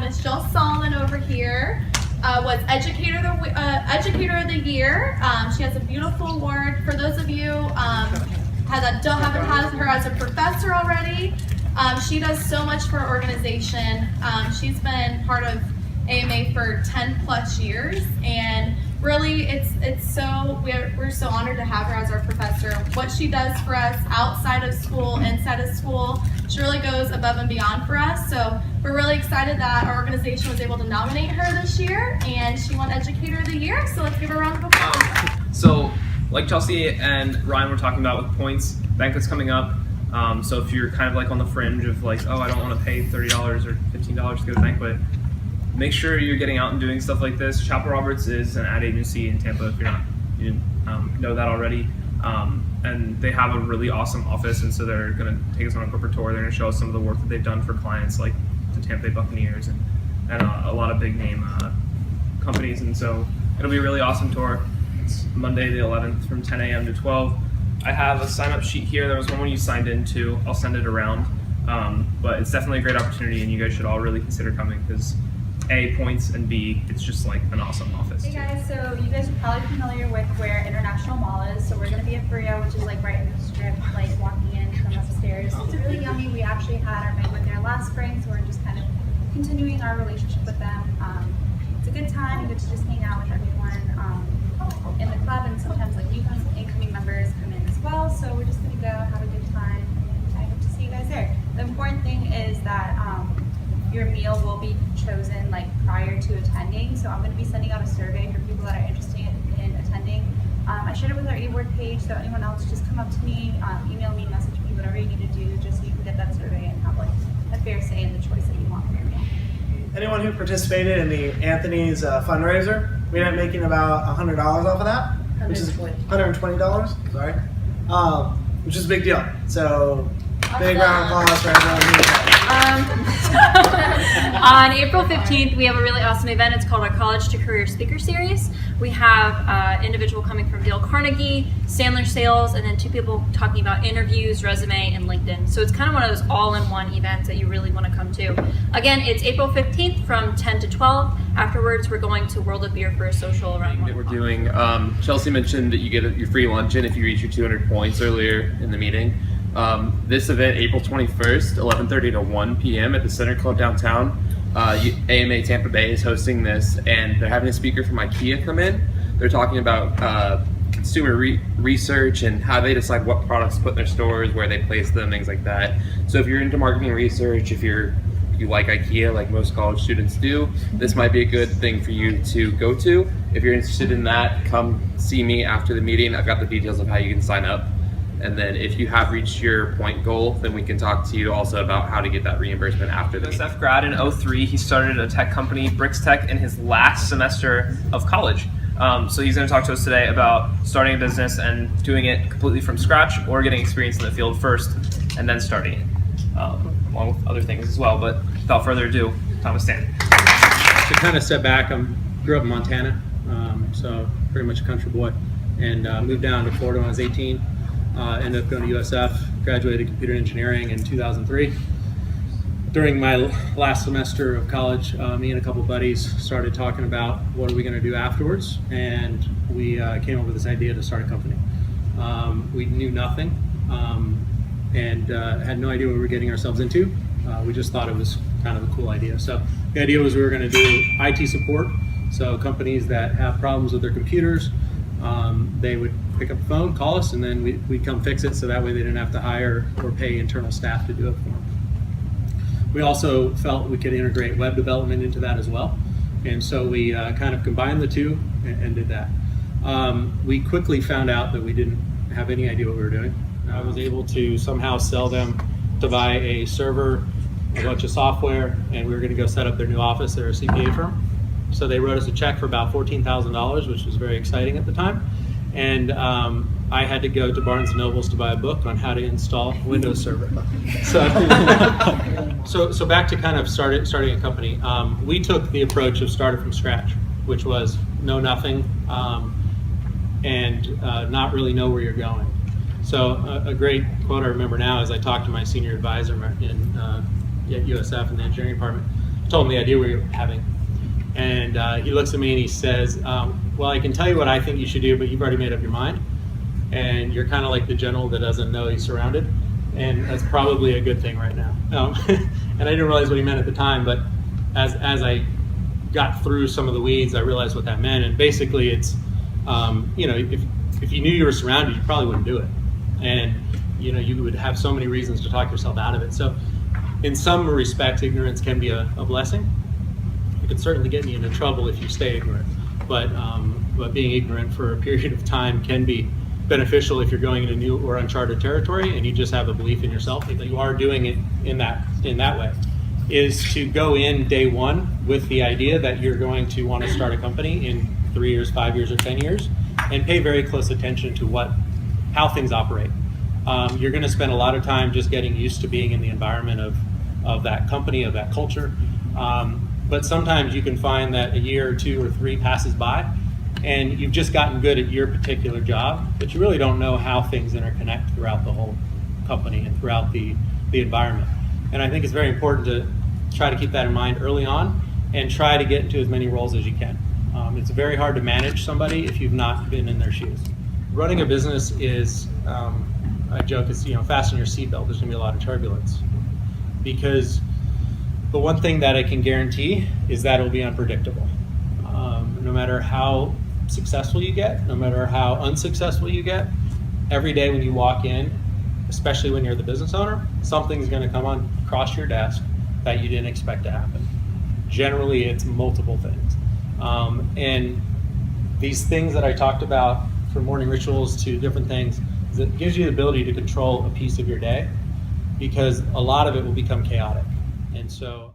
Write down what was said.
Miss Jill Solomon over here. Was Educator of the Year. She has a beautiful award. For those of you that haven't had her as a professor already, she does so much for our organization. She's been part of AMA for 10 plus years, and really we're so honored to have her as our professor. What she does for us outside of school, inside of school, she really goes above and beyond for us. So we're really excited that our organization was able to nominate her this year, and she won Educator of the Year. So let's give her a round of applause. So like Chelsea and Ryan were talking about with points, banquet's coming up. So if you're kind of like on the fringe of like, oh, I don't want to pay $30 or $15 to go to a banquet, make sure you're getting out and doing stuff like this. Chapel Roberts is an ad agency in Tampa, if you didn't know that already. And they have a really awesome office, and so they're going to take us on a corporate tour. They're going to show us some of the work that they've done for clients like the Tampa Bay Buccaneers and a lot of big name companies. And so it'll be a really awesome tour. It's Monday the 11th from 10 a.m. to 12. I have a sign-up sheet here. There was one when you signed in too. I'll send it around. But it's definitely a great opportunity, and you guys should all really consider coming because A, points, and B, it's just like an awesome office. Hey guys, so you guys are probably familiar with where International Mall is. So we're going to be at Frio, which is like right in the strip, like walking in from upstairs. It's really yummy. We actually had our banquet there last spring, so we're just kind of continuing our relationship with them. It's a good time. You get to just hang out with everyone in the club, and sometimes like new incoming members come in as well. So we're just going to go have a good time. I hope to see you guys there. The important thing is that your meal will be chosen like prior to attending. So I'm going to be sending out a survey for people that are interested in attending. I shared it with our e-board page, so anyone else just come up to me, email me, message me, whatever you need to do, just so you can get that survey and have like a fair say in the choice that you want for your meal. Anyone who participated in the Anthony's fundraiser, we ended up making about $100 off of that, which is $120. Sorry, which is a big deal. So big round of applause for everyone who On April 15th, we have a really awesome event. It's called our College to Career Speaker Series. We have an individual coming from Dale Carnegie, Sandler Sales, and then 2 people talking about interviews, resume, and LinkedIn. So it's kind of one of those all-in-one events that you really want to come to. Again, it's April 15th from 10 to 12. Afterwards, we're going to World of Beer for a social around 1 that we're doing. Chelsea mentioned that you get your free lunch in if you reach your 200 points earlier in the meeting. This event, April 21st, 11:30 to 1 p.m. at the Center Club downtown. AMA Tampa Bay is hosting this, and they're having a speaker from IKEA come in. They're talking about consumer research and how they decide what products to put in their stores, where they place them, things like that. So if you're into marketing research, if you like IKEA like most college students do, this might be a good thing for you to go to. If you're interested in that, come see me after the meeting. I've got the details of how you can sign up. And then if you have reached your point goal, then we can talk to you also about how to get that reimbursement after the USF grad in 03, he started a tech company, Bricks Tech, in his last semester of college. So he's going to talk to us today about starting a business and doing it completely from scratch, or getting experience in the field first and then starting it, along with other things as well. But without further ado, Thomas Stan. To kind of step back, I grew up in Montana, so pretty much a country boy, and moved down to Florida when I was 18. Ended up going to USF, graduated computer engineering in 2003. During my last semester of college, me and a couple buddies started talking about what are we going to do afterwards, and we came up with this idea to start a company. We knew nothing and had no idea what we were getting ourselves into. We just thought it was kind of a cool idea. So the idea was we were going to do IT support, so companies that have problems with their computers, they would pick up the phone, call us, and then we'd come fix it, so that way they didn't have to hire or pay internal staff to do it for them. We also felt we could integrate web development into that as well, and so we kind of combined the two and did that. We quickly found out that we didn't have any idea what we were doing. I was able to somehow sell them to buy a server, a bunch of software, and we were going to go set up their new office. They're a CPA firm. So they wrote us a check for about $14,000, which was very exciting at the time. And I had to go to Barnes & Noble's to buy a book on how to install Windows Server. So back to kind of starting a company. We took the approach of starting from scratch, which was know nothing and not really know where you're going. So a great quote I remember now is I talked to my senior advisor at USF in the engineering department. told him the idea we were having. And he looks at me and he says, well, I can tell you what I think you should do, but you've already made up your mind. And you're kind of like the general that doesn't know he's surrounded. And that's probably a good thing right now. And I didn't realize what he meant at the time, but as I got through some of the weeds, I realized what that meant. And basically it's, if you knew you were surrounded, you probably wouldn't do it. And, you would have so many reasons to talk yourself out of it. So in some respects, ignorance can be a blessing. It can certainly get you into trouble if you stay ignorant. But being ignorant for a period of time can be beneficial if you're going into new or uncharted territory and you just have a belief in yourself that you are doing it in that way. Is to go in day one with the idea that you're going to want to start a company in 3 years, 5 years, or 10 years, and pay very close attention to how things operate. You're going to spend a lot of time just getting used to being in the environment of that company, of that culture. But sometimes you can find that a year or 2 or 3 passes by and you've just gotten good at your particular job, but you really don't know how things interconnect throughout the whole company and throughout the environment. And I think it's very important to try to keep that in mind early on and try to get into as many roles as you can. It's very hard to manage somebody if you've not been in their shoes. Running a business is, I joke, it's, fasten your seatbelt, there's gonna be a lot of turbulence. Because the one thing that I can guarantee is that it'll be unpredictable. No matter how successful you get, no matter how unsuccessful you get, every day when you walk in, especially when you're the business owner, something's gonna come across your desk that you didn't expect to happen. Generally, it's multiple things. And these things that I talked about, from morning rituals to different things, is it gives you the ability to control a piece of your day because a lot of it will become chaotic. And so